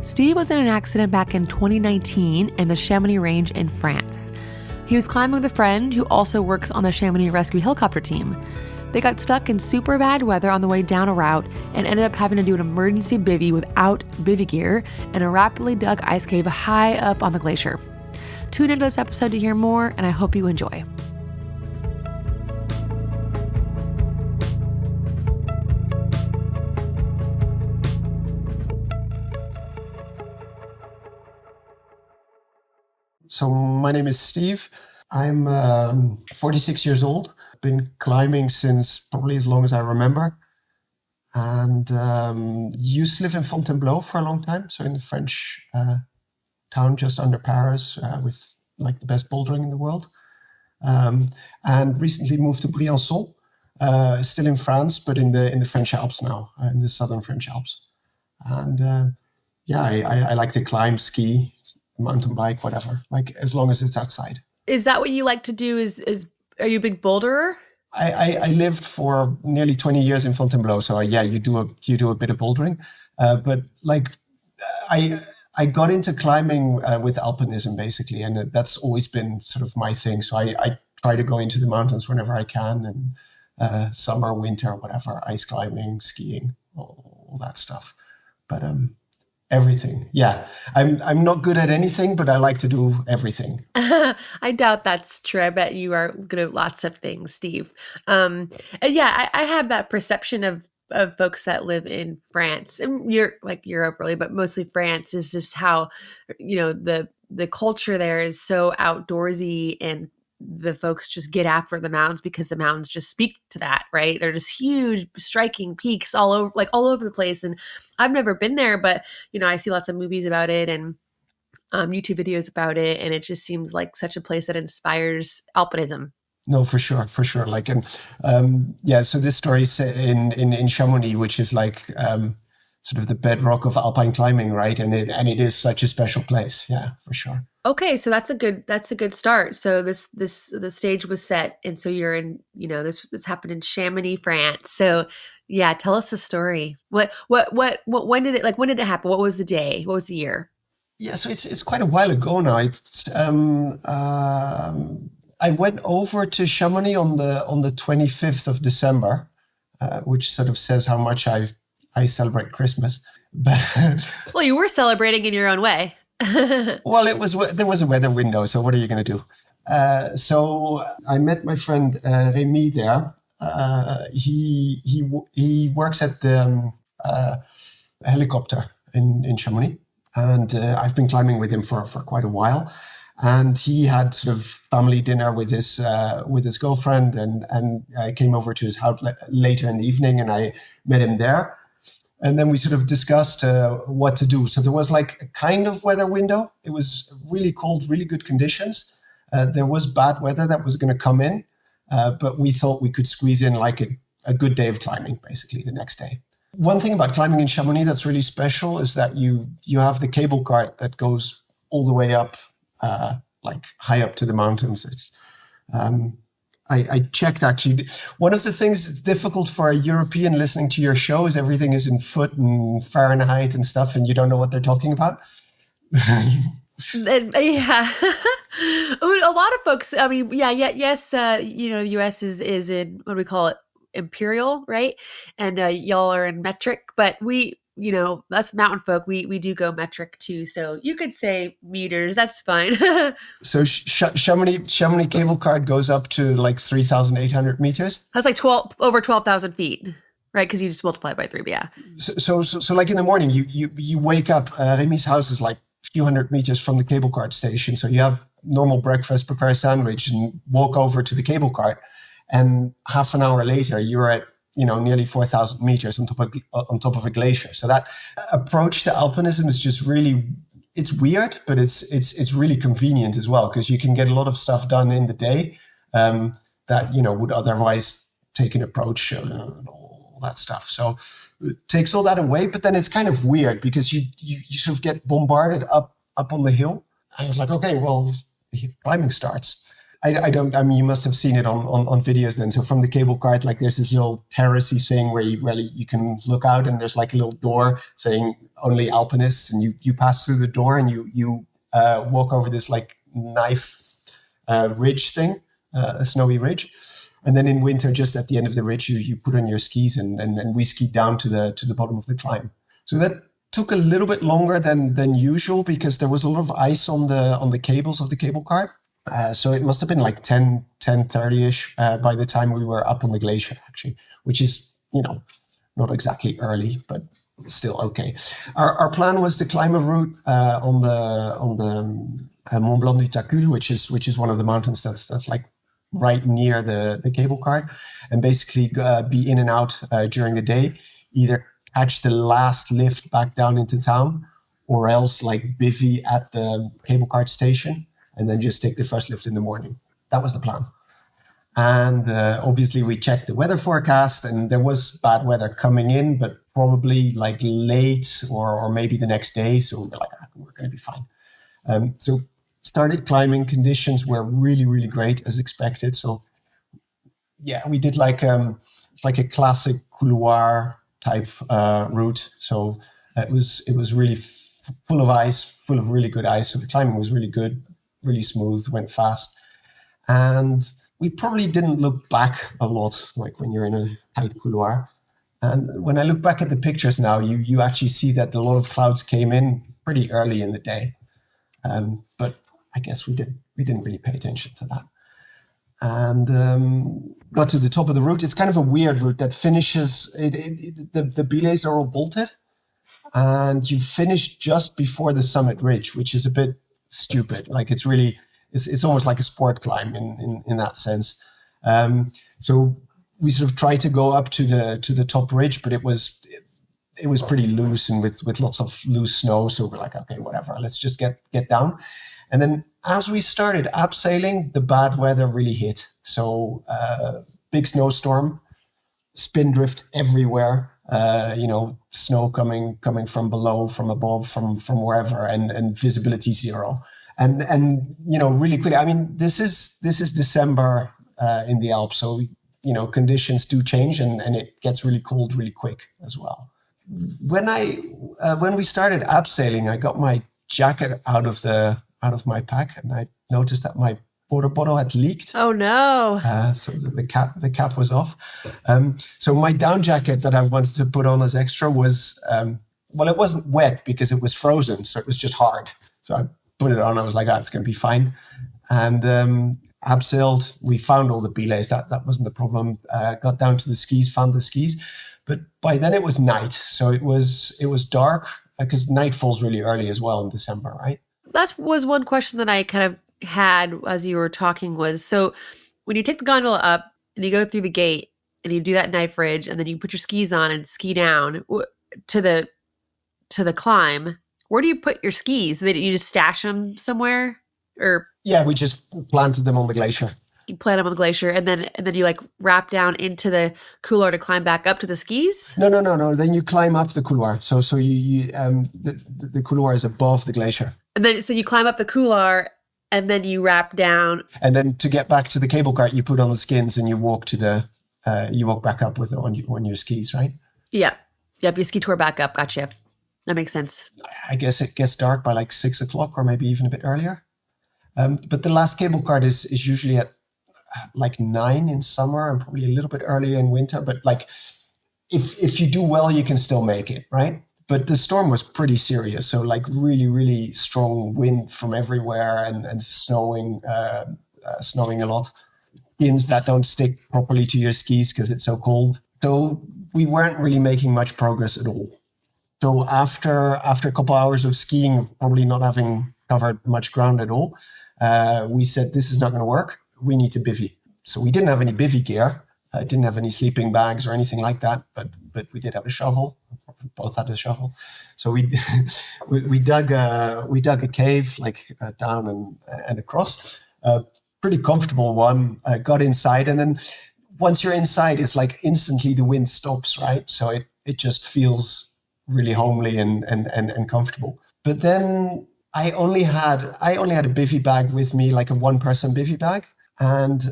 Steve was in an accident back in 2019 in the Chamonix Range in France. He was climbing with a friend who also works on the Chamonix Rescue Helicopter Team. They got stuck in super bad weather on the way down a route and ended up having to do an emergency bivy without bivy gear in a rapidly dug ice cave high up on the glacier. Tune into this episode to hear more, and I hope you enjoy. So my name is Steve. I'm 46 years old. Been climbing since probably as long as I remember. And used to live in Fontainebleau for a long time. So in the French town just under Paris with like the best bouldering in the world. And recently moved to Briançon, still in France, but in the French Alps now, in the southern French Alps. And I like to climb, ski, mountain bike, whatever, like as long as it's outside. Is that what you like to do? Are you a big boulderer? I lived for nearly 20 years in Fontainebleau, so you do a bit of bouldering, but like I got into climbing with alpinism basically, and that's always been sort of my thing. So I try to go into the mountains whenever I can, and summer, winter, whatever, ice climbing, skiing, all that stuff. But everything. Yeah. I'm not good at anything, but I like to do everything. I doubt that's true. I bet you are good at lots of things, Steve. And I have that perception of folks that live in France and Europe really, but mostly France is just how, the culture there is so outdoorsy, and the folks just get after the mountains because the mountains just speak to that, right? They're just huge, striking peaks all over the place. And I've never been there, but I see lots of movies about it and YouTube videos about it, and it just seems like such a place that inspires alpinism. No, for sure. Like, and so this story is in Chamonix, which is like sort of the bedrock of alpine climbing, right? And it is such a special place. Yeah, for sure. Okay, so that's a good start. So the stage was set, and so you're in, this happened in Chamonix, France. So yeah, tell us the story. When did it happen? What was the day? What was the year? Yeah, so it's quite a while ago now. It's I went over to Chamonix on the 25th of December, which sort of says how much I celebrate Christmas. But well, you were celebrating in your own way. Well, there was a weather window, so what are you going to do? So I met my friend Rémi there. He works at the helicopter in Chamonix, and I've been climbing with him for quite a while. And he had sort of family dinner with his girlfriend, and I came over to his house later in the evening, and I met him there. And then we sort of discussed what to do. So there was like a kind of weather window. It was really cold, really good conditions. There was bad weather that was going to come in, but we thought we could squeeze in like a good day of climbing, basically, the next day. One thing about climbing in Chamonix that's really special is that you have the cable cart that goes all the way up, like high up to the mountains. It's, I checked actually. One of the things that's difficult for a European listening to your show is everything is in foot and Fahrenheit and stuff, and you don't know what they're talking about. Yeah. A lot of folks, I mean, yes, the US is in, what do we call it? Imperial, right? And y'all are in metric, but we, us mountain folk, we do go metric too. So you could say meters, that's fine. So Chamonix cable cart goes up to like 3,800 meters. That's like over 12,000 feet, right? Because you just multiply it by 3, but yeah. So like in the morning, you wake up, Rémi's house is like a few hundred meters from the cable cart station. So you have normal breakfast, prepare a sandwich, and walk over to the cable cart. And half an hour later, you're at nearly 4,000 meters on top of a glacier. So that approach to alpinism is just really, it's weird, but it's really convenient as well, because you can get a lot of stuff done in the day that would otherwise take an approach and all that stuff. So it takes all that away, but then it's kind of weird because you sort of get bombarded up on the hill. I was like, okay, well, the climbing starts. I don't. I mean, you must have seen it on videos then. So from the cable cart, like there's this little terracey thing where you can look out, and there's like a little door saying only alpinists, and you pass through the door, and you walk over this like knife ridge thing, a snowy ridge, and then in winter, just at the end of the ridge, you put on your skis, and we skied down to the bottom of the climb. So that took a little bit longer than usual because there was a lot of ice on the cables of the cable cart. So it must have been like 10:30ish by the time we were up on the glacier, actually, which is, not exactly early, but still okay. Our plan was to climb a route on the Mont Blanc du Tacul, which is one of the mountains that's like right near the cable cart, and basically be in and out during the day, either catch the last lift back down into town, or else like bivy at the cable cart station, and then just take the first lift in the morning. That was the plan. And obviously we checked the weather forecast, and there was bad weather coming in, but probably like late or maybe the next day. So we're like, we're going to be fine. So started climbing. Conditions were really, really great as expected. So yeah, we did like a classic couloir type route. So it was really full of ice, full of really good ice. So the climbing was really good, really smooth, went fast. And we probably didn't look back a lot, like when you're in a tight couloir. And when I look back at the pictures now, you actually see that a lot of clouds came in pretty early in the day. But I guess we didn't really pay attention to that. And got to the top of the route. It's kind of a weird route that finishes, the belays are all bolted, and you finish just before the summit ridge, which is a bit stupid. Like it's almost like a sport climb in that sense. So we sort of tried to go up to the top ridge, but it was pretty loose and with lots of loose snow. So we're like, okay, whatever, let's just get down. And then as we started abseiling, the bad weather really hit. So big snowstorm, spin drift everywhere. Snow coming from below, from above, from wherever, and visibility zero. And really quickly. I mean, this is December in the Alps, so conditions do change, and it gets really cold really quick as well. When we started abseiling, I got my jacket out of my pack, and I noticed that my water bottle had leaked. Oh no! So the cap was off. So my down jacket that I wanted to put on as extra was it wasn't wet because it was frozen, so it was just hard. So I put it on. I was like, it's going to be fine. And abseiled. We found all the belays. That wasn't the problem. Got down to the skis, found the skis, but by then it was night, so it was dark because night falls really early as well in December, right? That was one question that I kind of had as you were talking was, so when you take the gondola up and you go through the gate and you do that knife ridge and then you put your skis on and ski down to the climb, where do you put your skis? Did you just stash them somewhere, or? Yeah, we just planted them on the glacier. You plant them on the glacier, and then you like wrap down into the couloir to climb back up to the skis? No. Then you climb up the couloir. So the couloir is above the glacier. And then so you climb up the couloir, and then you wrap down. And then to get back to the cable cart, you put on the skins and you walk back up with on your skis, right? Yeah. Yep. You ski tour back up. Gotcha. That makes sense. I guess it gets dark by like 6 o'clock or maybe even a bit earlier. But the last cable cart is usually at like 9 in summer and probably a little bit earlier in winter. But like if you do well, you can still make it, right? But the storm was pretty serious. So like really, really strong wind from everywhere and snowing a lot. Skins that don't stick properly to your skis because it's so cold. So we weren't really making much progress at all. So after a couple hours of skiing, probably not having covered much ground at all, we said, this is not going to work. We need to bivy. So we didn't have any bivy gear. Didn't have any sleeping bags or anything like that, but we did have a shovel. We both had a shovel. So we dug a cave like down and across. Pretty comfortable one. Got inside, and then once you're inside, it's like instantly the wind stops, right? So it just feels really homely and comfortable. But then I only had a bivy bag with me, like a one-person bivy bag. and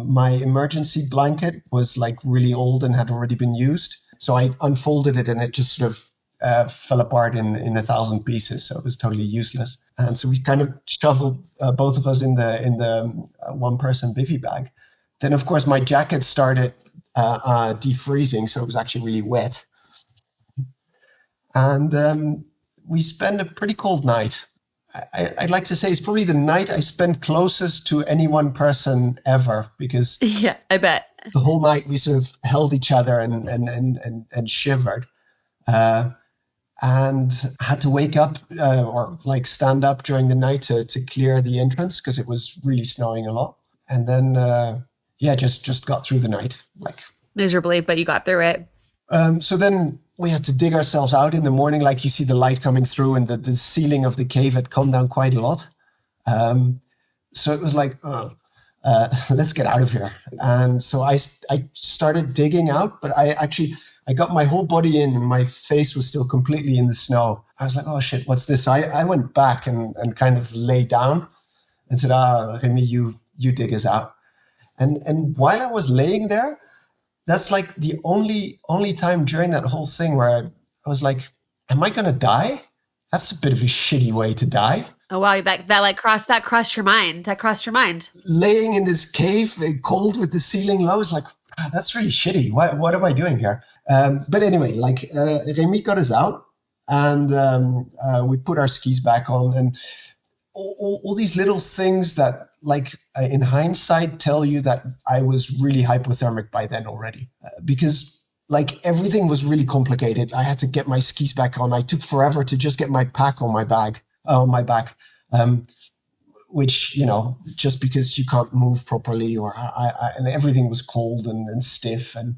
my emergency blanket was like really old and had already been used. So I unfolded it and it just sort of fell apart in 1,000 pieces. So it was totally useless. And so we kind of shoveled both of us in the one person bivy bag. Then of course my jacket started defreezing, so it was actually really wet. And we spent a pretty cold night. I'd like to say it's probably the night I spent closest to any one person ever, because Yeah, I bet. the whole night we sort of held each other and shivered, and had to wake up or like stand up during the night to clear the entrance because it was really snowing a lot. And then just got through the night like. Miserably, but you got through it. So then we had to dig ourselves out in the morning. Like you see the light coming through, and the ceiling of the cave had come down quite a lot. So it was like, let's get out of here. And so I started digging out, but I got my whole body in, and my face was still completely in the snow. I was like, oh shit, what's this? I went back and kind of lay down and said, Remy, you dig us out. And while I was laying there, that's like the only time during that whole thing where I was like, am I going to die? That's a bit of a shitty way to die. Oh wow, that crossed your mind. That crossed your mind. Laying in this cave, cold with the ceiling low, is like, that's really shitty. What am I doing here? But anyway, like Remy got us out, and we put our skis back on, and all these little things that, like, in hindsight, tell you that I was really hypothermic by then already, because like everything was really complicated. I had to get my skis back on. I took forever to just get my pack on my back, which, just because you can't move properly, or and everything was cold and stiff, and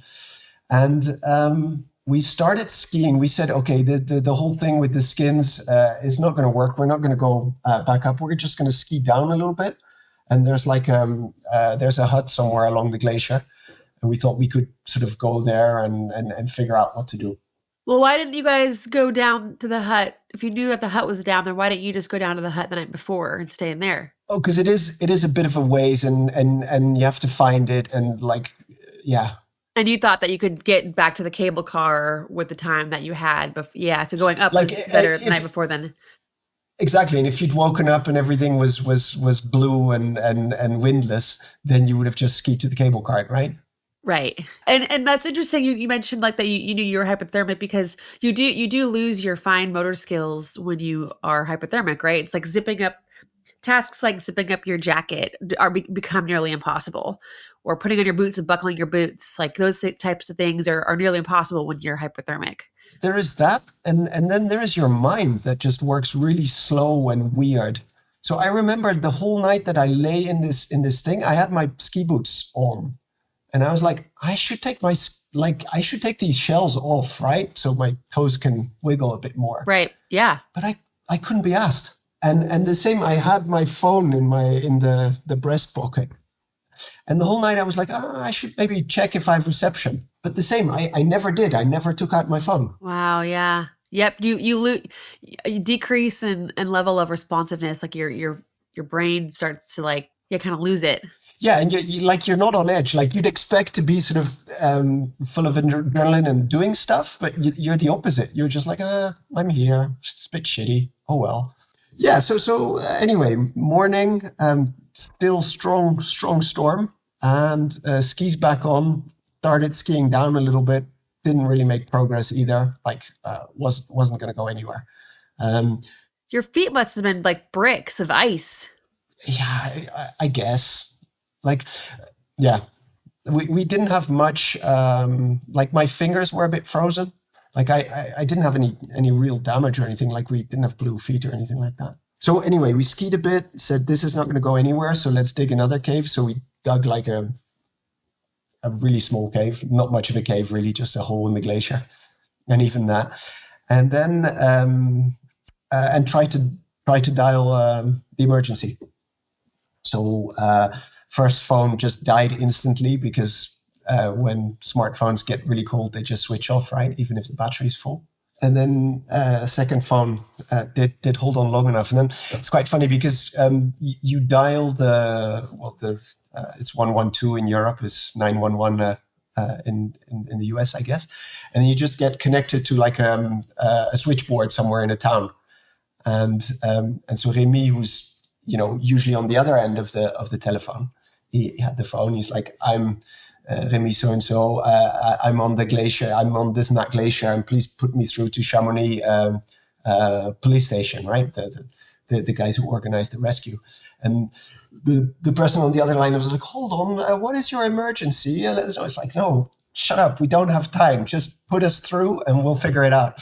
we started skiing. We said, okay, the whole thing with the skins is not going to work. We're not going to go back up. We're just going to ski down a little bit. And there's like there's a hut somewhere along the glacier, and we thought we could sort of go there and figure out what to do. Well, why didn't you guys go down to the hut? If you knew that the hut was down there, why didn't you just go down to the hut the night before and stay in there? Oh, because it is a bit of a ways, and you have to find it, and like, yeah. And you thought that you could get back to the cable car with the time that you had. Yeah, so going up Like, was better the night before then. Exactly. And if you'd woken up and everything was blue and windless, then you would have just skied to the cable cart, right? Right. And that's interesting. You mentioned like that you knew you were hypothermic because you do lose your fine motor skills when you are hypothermic, right? It's like tasks like zipping up your jacket become nearly impossible, or putting on your boots and buckling your boots. Like those types of things are nearly impossible when you're hypothermic. There is that. And then there is your mind that just works really slow and weird. So I remember the whole night that I lay in this thing, I had my ski boots on, and I was like, I should take these shells off, right? So my toes can wiggle a bit more. Right. Yeah. But I couldn't be asked. And the same, I had my phone in the breast pocket. And the whole night I was like, I should maybe check if I have reception. But the same, I never did. I never took out my phone. Wow. Yeah. Yep. You decrease in level of responsiveness. Like your brain starts to kind of lose it. Yeah, and you're not on edge. Like you'd expect to be sort of full of adrenaline and doing stuff, but you're the opposite. You're just like, I'm here. It's a bit shitty. Oh well. Yeah. So anyway, morning, still strong storm, and skis back on. Started skiing down a little bit. Didn't really make progress either. Like wasn't going to go anywhere. Your feet must have been like bricks of ice. Yeah, I guess. Like, yeah, we didn't have much. Like my fingers were a bit frozen. Like I didn't have any real damage or anything. Like we didn't have blue feet or anything like that. So anyway, we skied a bit, said this is not going to go anywhere, so let's dig another cave. So we dug like a really small cave, not much of a cave really, just a hole in the glacier, and even that. And then and try to dial the emergency. So first phone just died instantly because when smartphones get really cold, they just switch off, right? Even if the battery's full. And then second phone did hold on long enough. And then it's quite funny because you dial the it's 112 in Europe, it's 911 in the US, I guess. And then you just get connected to like a switchboard somewhere in a town. And so Remy, who's usually on the other end of the telephone, he had the phone. He's like, I'm Remy so and so. I'm on the glacier. I'm on this and that glacier, and please put me through to Chamonix police station, right? The guys who organized the rescue. And the person on the other line was like, hold on, what is your emergency? Let us know. It's like, no, shut up. We don't have time. Just put us through and we'll figure it out.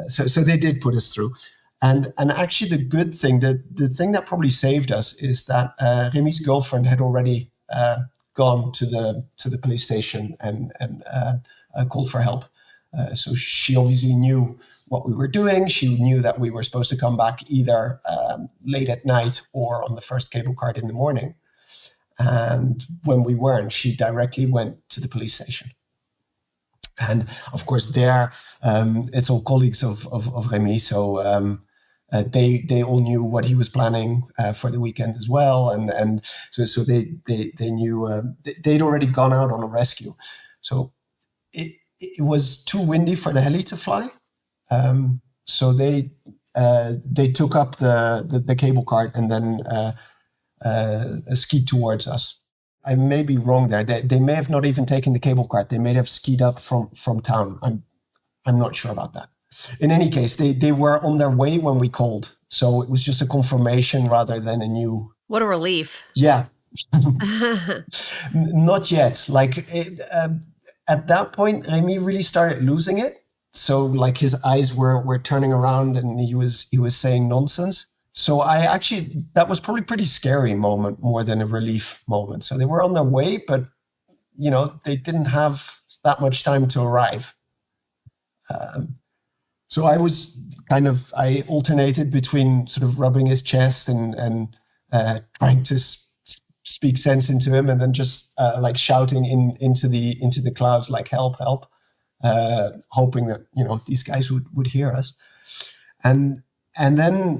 So they did put us through. And actually the good thing, the thing that probably saved us is that Remy's girlfriend had already gone to the police station and called for help. So she obviously knew what we were doing. She knew that we were supposed to come back either late at night or on the first cable cart in the morning. And when we weren't, she directly went to the police station. And of course, there it's all colleagues of Remy, so they all knew what he was planning for the weekend as well, and so they knew they'd already gone out on a rescue. So it was too windy for the heli to fly. So they took up the cable cart and then skied towards us. I may be wrong there. They may have not even taken the cable cart. They may have skied up from town. I'm not sure about that. In any case, they were on their way when we called. So it was just a confirmation rather than a new... What a relief. Yeah. Not yet. At that point, Remy really started losing it. So like his eyes were turning around and he was saying nonsense. So that was probably a pretty scary moment more than a relief moment. So they were on their way, but they didn't have that much time to arrive. So I alternated between sort of rubbing his chest and trying to speak sense into him, and then just shouting into the clouds like help, help, hoping that these guys would hear us. And then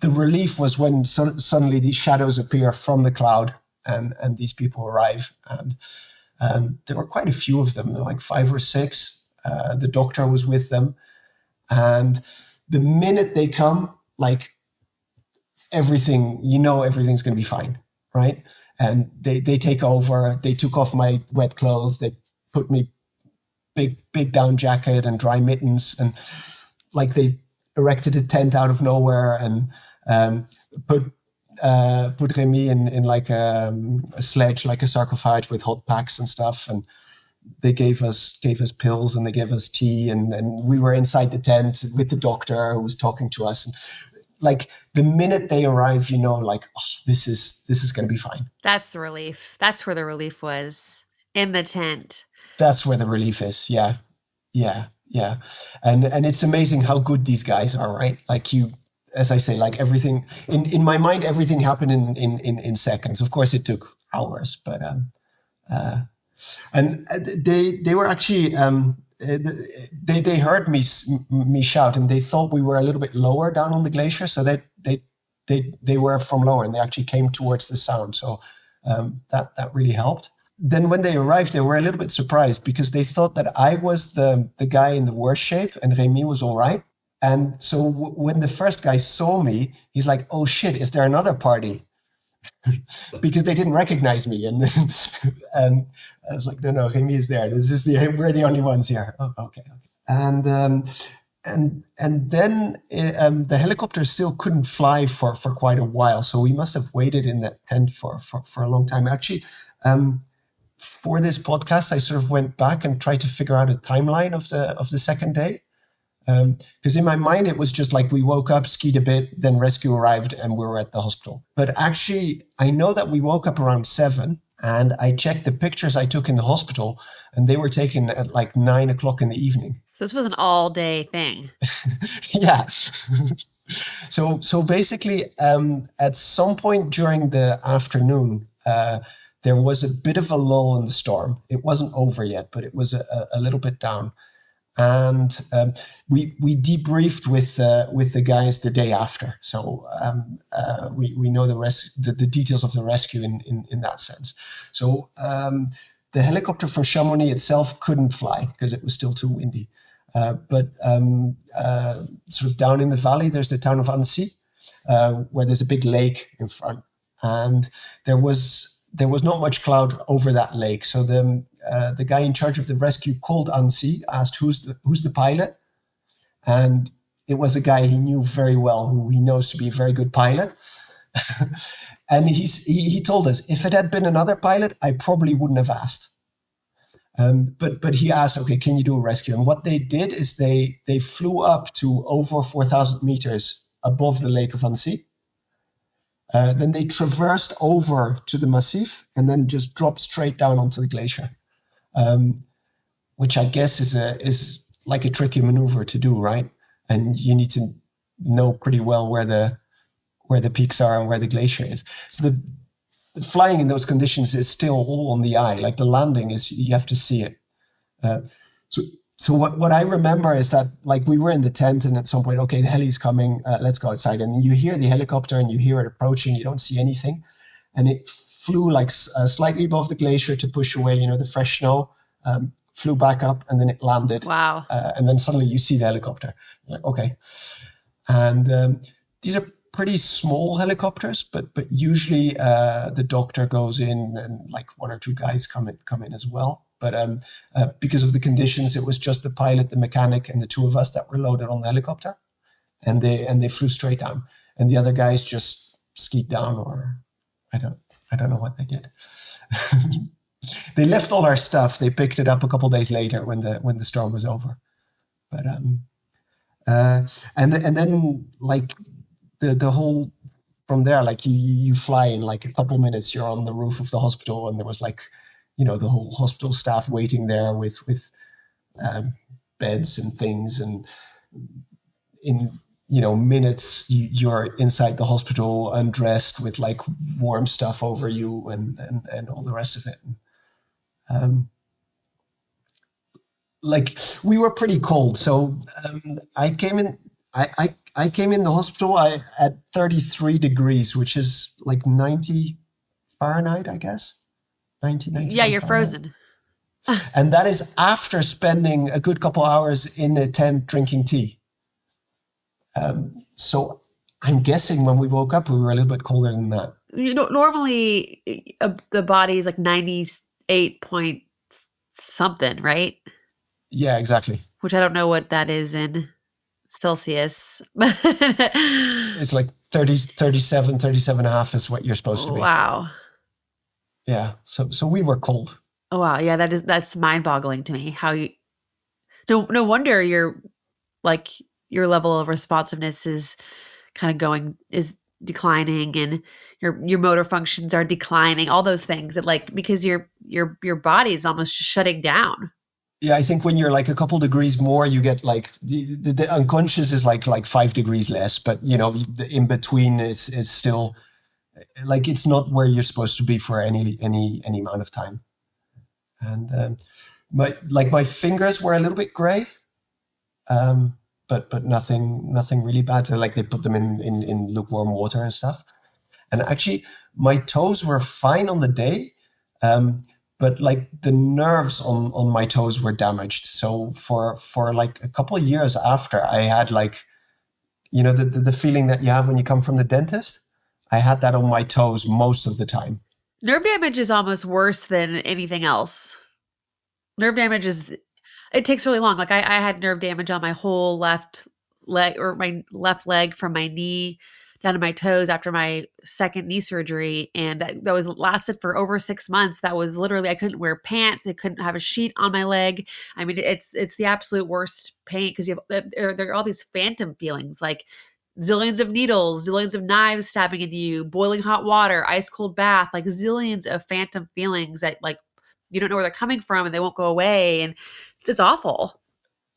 the relief was when suddenly these shadows appear from the cloud and these people arrive. And there were quite a few of them, like 5 or 6. The doctor was with them. And the minute they come, everything's going to be fine, right? And they take over. They took off my wet clothes. They put me big down jacket and dry mittens. And they erected a tent out of nowhere and put Remy in a sledge, like a sarcophage with hot packs and stuff. And they gave us pills and they gave us tea, and we were inside the tent with the doctor who was talking to us. And the minute they arrive, this is going to be fine. That's the relief. That's where the relief was, in the tent. That's where the relief is. Yeah. And it's amazing how good these guys are, right? As I say, everything in my mind, everything happened in seconds. Of course, it took hours, but and they were actually they heard me shout, and they thought we were a little bit lower down on the glacier, so they were from lower, and they actually came towards the sound. So that really helped. Then when they arrived, they were a little bit surprised because they thought that I was the guy in the worst shape and Remy was all right. And so when the first guy saw me, he's like, "Oh shit, is there another party?" Because they didn't recognize me. And I was like, no, Remy is there. We're the only ones here. Oh, okay. And then the helicopter still couldn't fly for quite a while. So we must have waited in that tent for a long time. Actually, for this podcast, I sort of went back and tried to figure out a timeline of the second day. Because in my mind, it was just we woke up, skied a bit, then rescue arrived and we were at the hospital. But actually, I know that we woke up around 7 and I checked the pictures I took in the hospital and they were taken at 9 o'clock in the evening. So this was an all day thing. Yeah. So basically, at some point during the afternoon, there was a bit of a lull in the storm. It wasn't over yet, but it was a little bit down. and we debriefed with the guys the day after. So we know the details of the rescue in that sense. So the helicopter from Chamonix itself couldn't fly because it was still too windy. But sort of down in the valley, there's the town of Annecy, where there's a big lake in front, and there was not much cloud over that lake. So the guy in charge of the rescue called Annecy, asked who's the pilot, and it was a guy he knew very well, who he knows to be a very good pilot. And he told us, if it had been another pilot, I probably wouldn't have asked. But he asked, okay, can you do a rescue? And what they did is they flew up to over 4,000 meters above the lake of Annecy. Then they traversed over to the Massif and then just dropped straight down onto the glacier, which I guess is like a tricky maneuver to do, right? And you need to know pretty well where the peaks are and where the glacier is. So the flying in those conditions is still all on the eye. Like the landing is, you have to see it. So what I remember is that, like, we were in the tent and at some point, okay, the heli's coming, let's go outside. And you hear the helicopter and you hear it approaching, you don't see anything. And it flew like slightly above the glacier to push away, the fresh snow, flew back up, and then it landed. Wow. And then suddenly you see the helicopter. You're like, okay. And these are pretty small helicopters, but usually the doctor goes in and like one or two guys come in as well. But because of the conditions, it was just the pilot, the mechanic, and the two of us that were loaded on the helicopter, and they flew straight down. And the other guys just skied down, or I don't know what they did. They left all our stuff. They picked it up a couple of days later when the storm was over. But and then like the whole from there, like you fly in like a couple minutes, you're on the roof of the hospital, and there was like, the whole hospital staff waiting there with beds and things, and in minutes you're inside the hospital undressed with like warm stuff over you and all the rest of it. Like we were pretty cold, so I came in. I came in the hospital at 33 degrees, which is like 90 Fahrenheit, I guess. 91 Yeah, you're Fahrenheit. frozen. And that is after spending a good couple hours in a tent drinking tea. So I'm guessing when we woke up, we were a little bit colder than that. Normally the body is like 98 point something, right? Yeah, exactly. Which I don't know what that is in Celsius. It's like 37 and a half is what you're supposed to be. Wow. Yeah. So we were cold. Oh, wow. Yeah, that's mind-boggling to me. How you no wonder your level of responsiveness is kind of is declining, and your motor functions are declining, all those things that because your body is almost shutting down. Yeah, I think when you're like a couple degrees more, you get like the unconscious is like 5 degrees less, but the in between is still like it's not where you're supposed to be for any amount of time. And my fingers were a little bit gray, but nothing really bad. So like they put them in lukewarm water and stuff. And actually, my toes were fine on the day. But like the nerves on my toes were damaged. So for like a couple of years after, I had like, the feeling that you have when you come from the dentist. I had that on my toes most of the time. Nerve damage is almost worse than anything else. Nerve damage it takes really long. Like I had nerve damage on my whole left leg, or my left leg from my knee down to my toes after my second knee surgery. And that was lasted for over 6 months. That was literally, I couldn't wear pants. I couldn't have a sheet on my leg. I mean, it's the absolute worst pain, because there are all these phantom feelings, like zillions of needles, zillions of knives stabbing into you, boiling hot water, ice cold bath, like zillions of phantom feelings that like you don't know where they're coming from and they won't go away. And it's awful.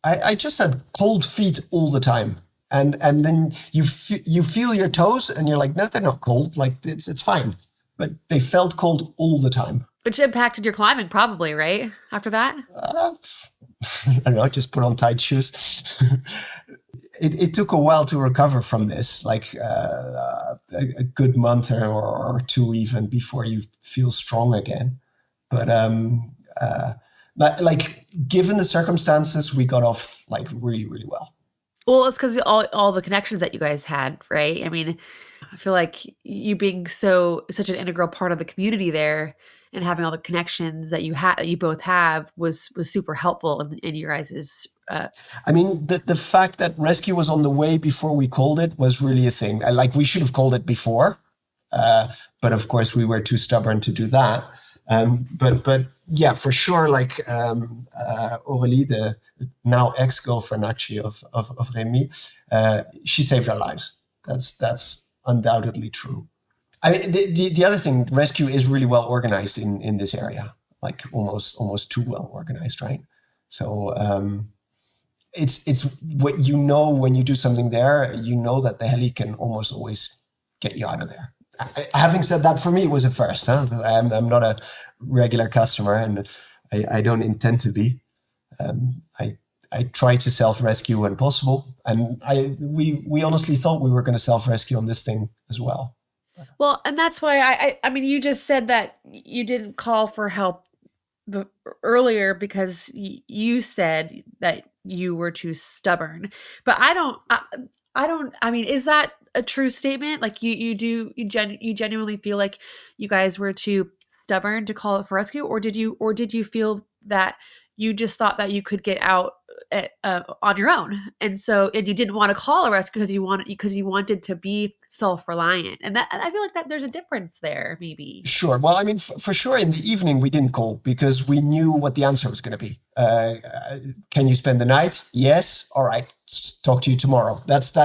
I just had cold feet all the time. And then you feel your toes and you're like, no, they're not cold. Like it's fine. But they felt cold all the time. Which impacted your climbing probably, right? After that? Uh, I don't know, just put on tight shoes. It took a while to recover from this, like a good month or two even before you feel strong again. But like given the circumstances, we got off like really, really well. Well, it's because all the connections that you guys had, right? I mean, I feel like you being such an integral part of the community there and having all the connections that you both have was super helpful in your guys's I mean, the fact that rescue was on the way before we called it was really a thing. Like we should have called it before, but of course we were too stubborn to do that. But yeah, for sure. Like Aurélie, the now ex girlfriend actually of Remy, she saved our lives. That's undoubtedly true. I mean, the other thing, rescue is really well organized in this area, like almost too well organized, right? So it's what you know when you do something there, you know that the heli can almost always get you out of there. Having said that, for me, it was a first. Huh? I'm not a regular customer, and I don't intend to be. I try to self rescue when possible, and we honestly thought we were going to self rescue on this thing as well. well, and that's why I mean, you just said that you didn't call for help the, earlier because you said that you were too stubborn. But I don't. I mean, is that a true statement? Like you genuinely feel like you guys were too stubborn to call it for rescue, or did you feel that you just thought that you could get out on your own, and you didn't want to call a rescue because you wanted to be self reliant, and that and I feel like that there's a difference there, maybe. Sure. Well, I mean, for sure, in the evening we didn't call because we knew what the answer was going to be. Can you spend the night? Yes. All right. Talk to you tomorrow. That's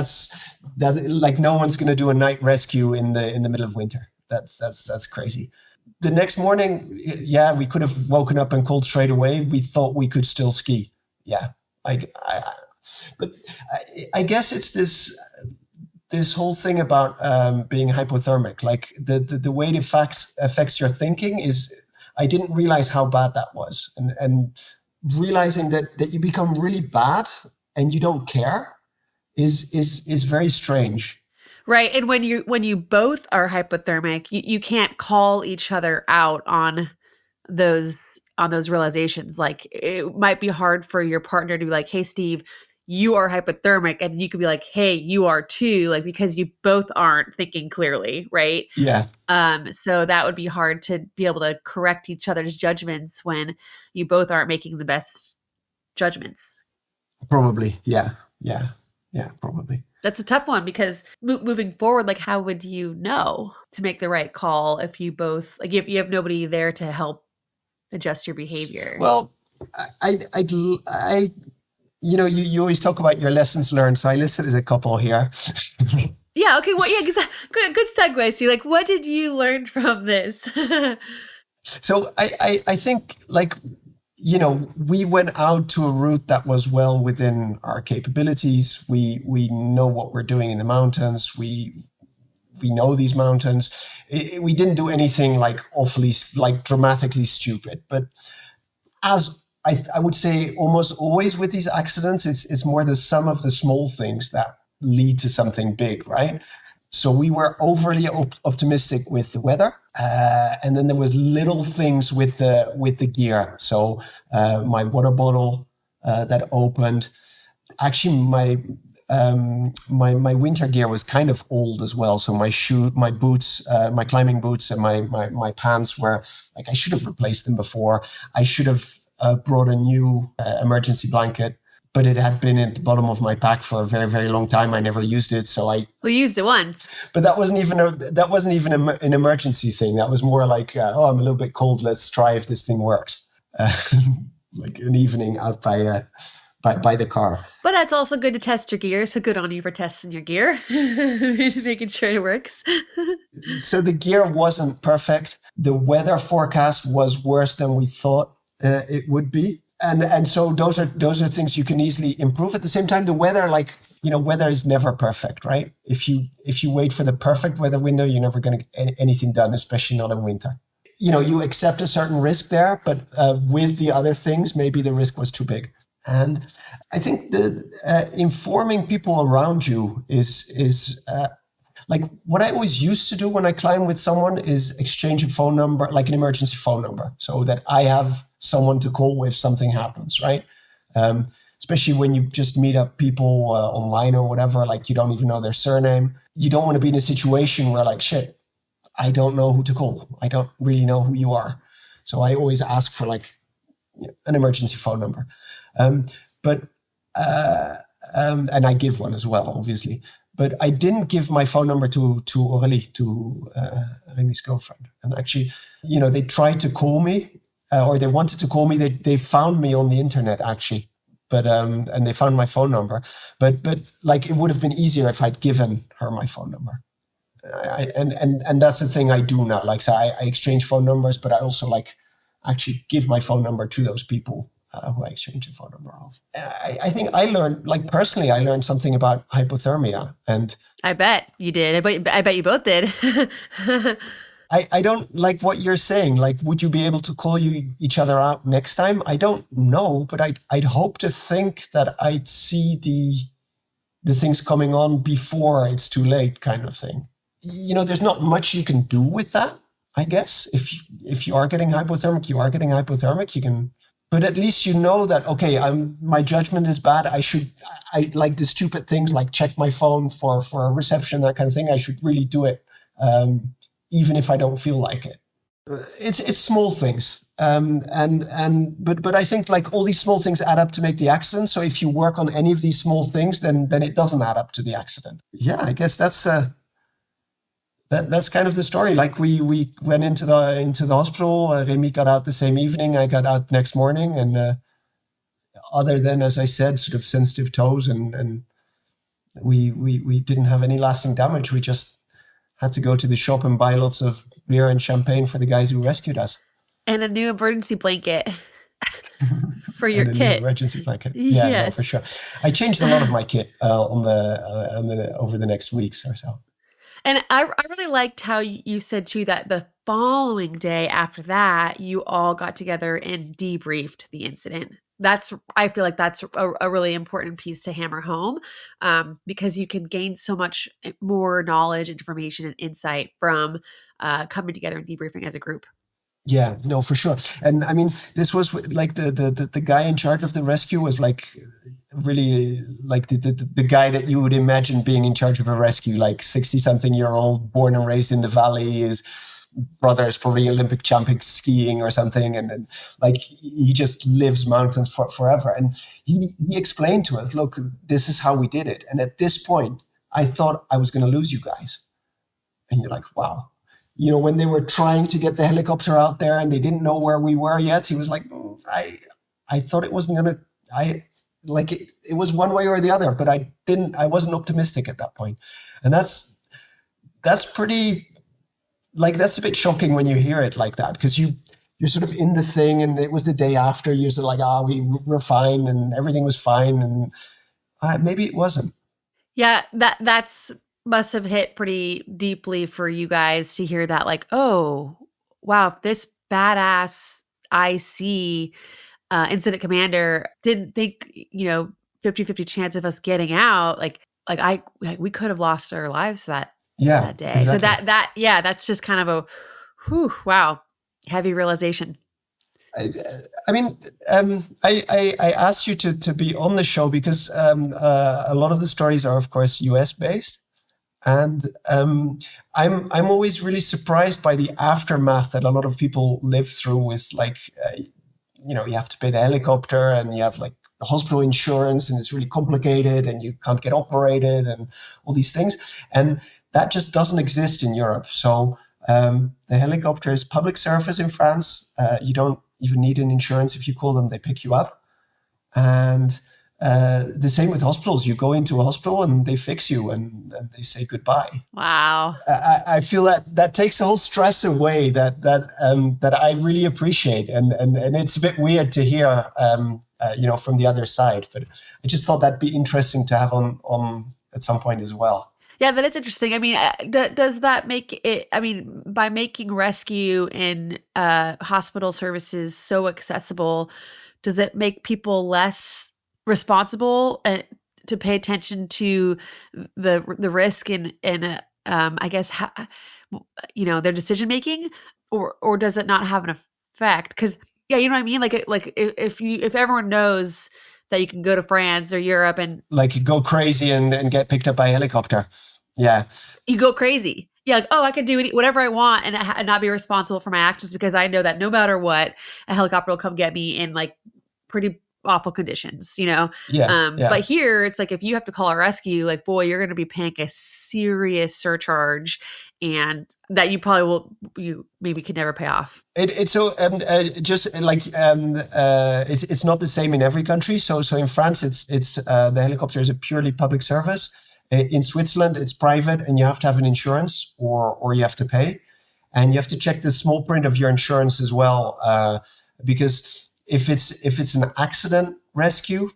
like no one's going to do a night rescue in the middle of winter. That's crazy. The next morning, yeah, we could have woken up and called straight away. We thought we could still ski. Yeah. But I guess it's this whole thing about being hypothermic, like the way it affects your thinking is, I didn't realize how bad that was. And realizing that you become really bad and you don't care is very strange. Right. And when you both are hypothermic, you can't call each other out on those realizations. Like it might be hard for your partner to be like, "Hey Steve, you are hypothermic," and you could be like, "Hey, you are too," like because you both aren't thinking clearly, right? Yeah, So that would be hard to be able to correct each other's judgments when you both aren't making the best judgments. probably. Yeah, probably. That's a tough one because moving forward, like how would you know to make the right call if you both like if you have nobody there to help adjust your behavior? Well, I you always talk about your lessons learned, so I listed as a couple here. Yeah. Okay. Well, yeah. Good segue. See, like, what did you learn from this? So I think like we went out to a route that was well within our capabilities. We know what we're doing in the mountains. We know these mountains. We didn't do anything like awfully like dramatically stupid, but as I would say almost always with these accidents, it's more the sum of the small things that lead to something big, right? So we were overly optimistic with the weather, and then there was little things with the gear. So my water bottle that opened. Actually, my winter gear was kind of old as well. So my boots, my climbing boots, and my pants were like I should have replaced them before. I should have brought a new emergency blanket, but it had been at the bottom of my pack for a very, very long time. I never used it, so We used it once. but that wasn't even an emergency thing. That was more like, oh, I'm a little bit cold. Let's try if this thing works. Uh, like an evening out by the car. But that's also good to test your gear. So good on you for testing your gear, making sure it works. So the gear wasn't perfect. The weather forecast was worse than we thought it would be. And so those are things you can easily improve. At the same time, the weather, like weather is never perfect, right? If you wait for the perfect weather window, you're never going to get anything done, especially not in winter. you accept a certain risk there, but with the other things, maybe the risk was too big. And I think that informing people around you is like what I always used to do when I climb with someone is exchange a phone number, like an emergency phone number, so that I have someone to call if something happens, right? Um, Especially when you just meet up people online or whatever, like you don't even know their surname. You don't want to be in a situation where like, shit, I don't know who to call. I don't really know who you are. So I always ask for like an emergency phone number. Um, but and I give one as well, obviously. But I didn't give my phone number to Aurélie, to Rémi's girlfriend. And actually, they tried to call me, or they wanted to call me. They found me on the internet actually, but and they found my phone number. But like it would have been easier if I'd given her my phone number. And that's the thing I do now. Like, so I exchange phone numbers, but I also like actually give my phone number to those people who I exchange a phone number of. I think I learned, like personally, I learned something about hypothermia, and I bet you did. I bet you both did. I don't like what you're saying. Like, would you be able to call each other out next time? I don't know, but I'd hope to think that I'd see the things coming on before it's too late, kind of thing. There's not much you can do with that, I guess. If you are getting hypothermic, you can, but at least you know that, okay, my judgment is bad. I like the stupid things like check my phone for a reception, that kind of thing. I should really do it, even if I don't feel like it. It's small things. But I think like all these small things add up to make the accident. So if you work on any of these small things, then it doesn't add up to the accident. Yeah, I guess that's kind of the story. Like we went into the hospital. Remy got out the same evening. I got out next morning, and other than, as I said, sort of sensitive toes, and we didn't have any lasting damage. We just had to go to the shop and buy lots of beer and champagne for the guys who rescued us. And a new emergency blanket for your And a new kit. emergency blanket. Yeah, no, for Yes. sure. I changed a lot of my kit on the over the next weeks or so. And I really liked how you said too that the following day after that, you all got together and debriefed the incident. I feel like that's a really important piece to hammer home, because you can gain so much more knowledge, information, and insight from coming together and debriefing as a group. Yeah, no, for sure. And I mean, this was like the guy in charge of the rescue was like really like the guy that you would imagine being in charge of a rescue, like 60-something-year-old, born and raised in the valley. His brother is probably Olympic champion skiing or something, and like he just lives mountains forever. And he explained to us, look, this is how we did it. And at this point, I thought I was going to lose you guys. And you're like, wow. When they were trying to get the helicopter out there and they didn't know where we were yet, he was like, I thought it wasn't gonna, it was one way or the other, but I wasn't optimistic at that point. And that's pretty, like, that's a bit shocking when you hear it like that, because you're sort of in the thing, and it was the day after, you're sort of like, we're fine and everything was fine. And maybe it wasn't. Yeah, that's must have hit pretty deeply for you guys to hear that, like, oh, wow, this badass IC incident commander didn't think, 50-50 chance of us getting out. We could have lost our lives Yeah, that day. So exactly. yeah, that's just kind of a whew, wow, heavy realization. I mean, I asked you to be on the show because a lot of the stories are, of course, US based, and I'm always really surprised by the aftermath that a lot of people live through with, like, you have to pay the helicopter, and you have like the hospital insurance, and it's really complicated, and you can't get operated, and all these things, and that just doesn't exist in Europe. So the helicopter is public service in France. You don't even need an insurance. If you call them, they pick you up. And the same with hospitals. You go into a hospital and they fix you, and they say goodbye. Wow. I feel that takes the whole stress away that I really appreciate. And it's a bit weird to hear, from the other side. But I just thought that'd be interesting to have on at some point as well. Yeah, that is interesting. I mean, does that make it, I mean, by making rescue and hospital services so accessible, does it make people less responsible to pay attention to the risk and I guess their decision making, or does it not have an effect? Because yeah, you know what I mean. Like if everyone knows that you can go to France or Europe and Like go crazy and get picked up by a helicopter. Yeah. you go crazy. Yeah, like, oh, I could do whatever I want and not be responsible for my actions because I know that no matter what, a helicopter will come get me in like pretty awful conditions, you know? Yeah. Yeah. But here it's like if you have to call a rescue, like, boy, you're going to be paying a serious surcharge and that you maybe could never pay off. It's so just like it's not the same in every country. So in France, it's the helicopter is a purely public service. In Switzerland, it's private, and you have to have an insurance, or you have to pay, and you have to check the small print of your insurance as well, because if it's an accident rescue,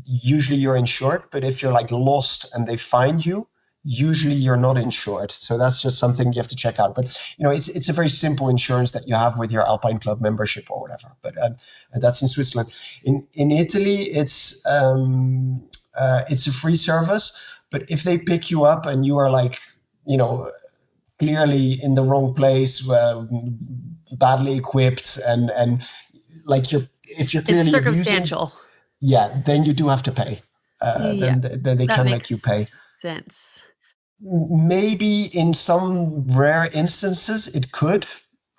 usually you're insured. But if you're like lost and they find you, usually you're not insured. So that's just something you have to check out. But it's a very simple insurance that you have with your Alpine Club membership or whatever. But that's in Switzerland. In Italy, it's a free service. But if they pick you up and you are like, clearly in the wrong place, badly equipped, and like if you're clearly It's abusing, circumstantial. yeah, then you do have to pay. Yeah, Then they that can make you makes pay. sense. Maybe in some rare instances it could,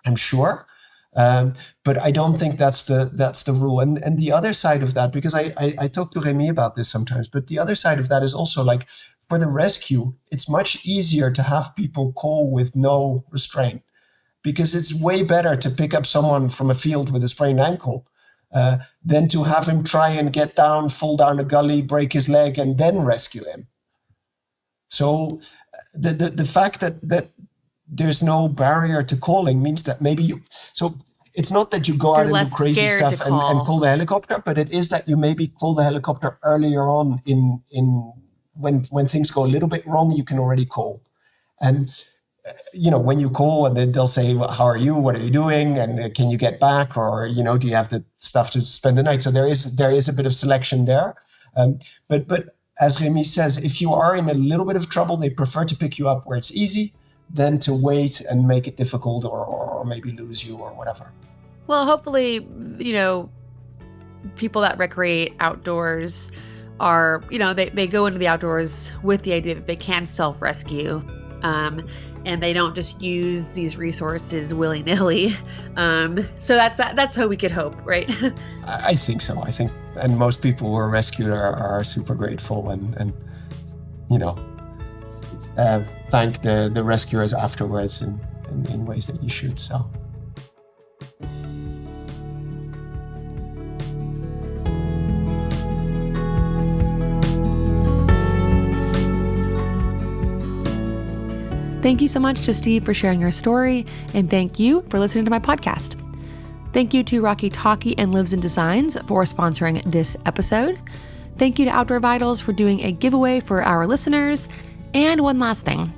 I'm sure, but I don't think that's the rule. And the other side of that, because I talk to Remy about this sometimes, but the other side of that is also like for the rescue, it's much easier to have people call with no restraint, because it's way better to pick up someone from a field with a sprained ankle than to have him try and get down, fall down a gully, break his leg, and then rescue him. So the fact that there's no barrier to calling means that maybe so it's not that you go out You're and do less crazy scared to stuff and call the helicopter, but it is that you maybe call the helicopter earlier on in when things go a little bit wrong, you can already call. And when you call and then they'll say, well, how are you? What are you doing? And can you get back? Or, do you have the stuff to spend the night? So there is a bit of selection there. But as Remy says, if you are in a little bit of trouble, they prefer to pick you up where it's easy than to wait and make it difficult or maybe lose you or whatever. Well, hopefully, people that recreate outdoors are, they go into the outdoors with the idea that they can self-rescue. And they don't just use these resources willy-nilly. So that's how we could hope, right? I think so. I think, and most people who are rescued are super grateful and thank the rescuers afterwards in ways that you should. So. Thank you so much to Steve for sharing your story, and thank you for listening to my podcast. Thank you to Rocky Talkie and Lives in Designs for sponsoring this episode. Thank you to Outdoor Vitals for doing a giveaway for our listeners. And one last thing.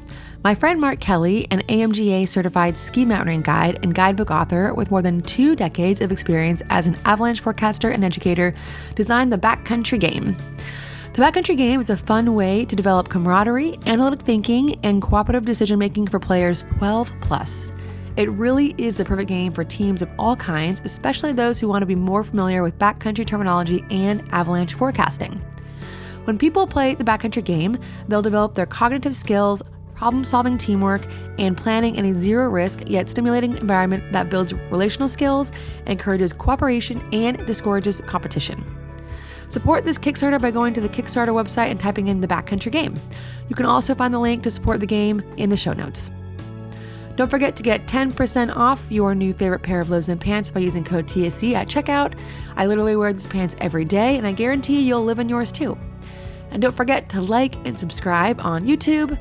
My friend Mark Kelly, an AMGA certified ski mountaineering guide and guidebook author with more than 2 decades of experience as an avalanche forecaster and educator, designed the Backcountry Game. The Backcountry Game is a fun way to develop camaraderie, analytic thinking, and cooperative decision-making for players 12 plus. It really is the perfect game for teams of all kinds, especially those who want to be more familiar with backcountry terminology and avalanche forecasting. When people play the Backcountry Game, they'll develop their cognitive skills, problem-solving teamwork, and planning in a zero-risk yet stimulating environment that builds relational skills, encourages cooperation, and discourages competition. Support this Kickstarter by going to the Kickstarter website and typing in the Backcountry Game. You can also find the link to support the game in the show notes. Don't forget to get 10% off your new favorite pair of Lives in Pants by using code TSC at checkout. I literally wear these pants every day, and I guarantee you'll live in yours too. And don't forget to like and subscribe on YouTube.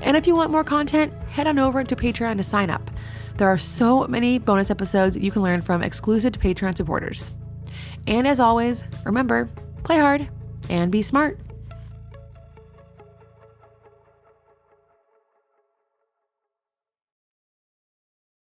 And if you want more content, head on over to Patreon to sign up. There are so many bonus episodes that you can learn from exclusive to Patreon supporters. And as always, remember, play hard and be smart.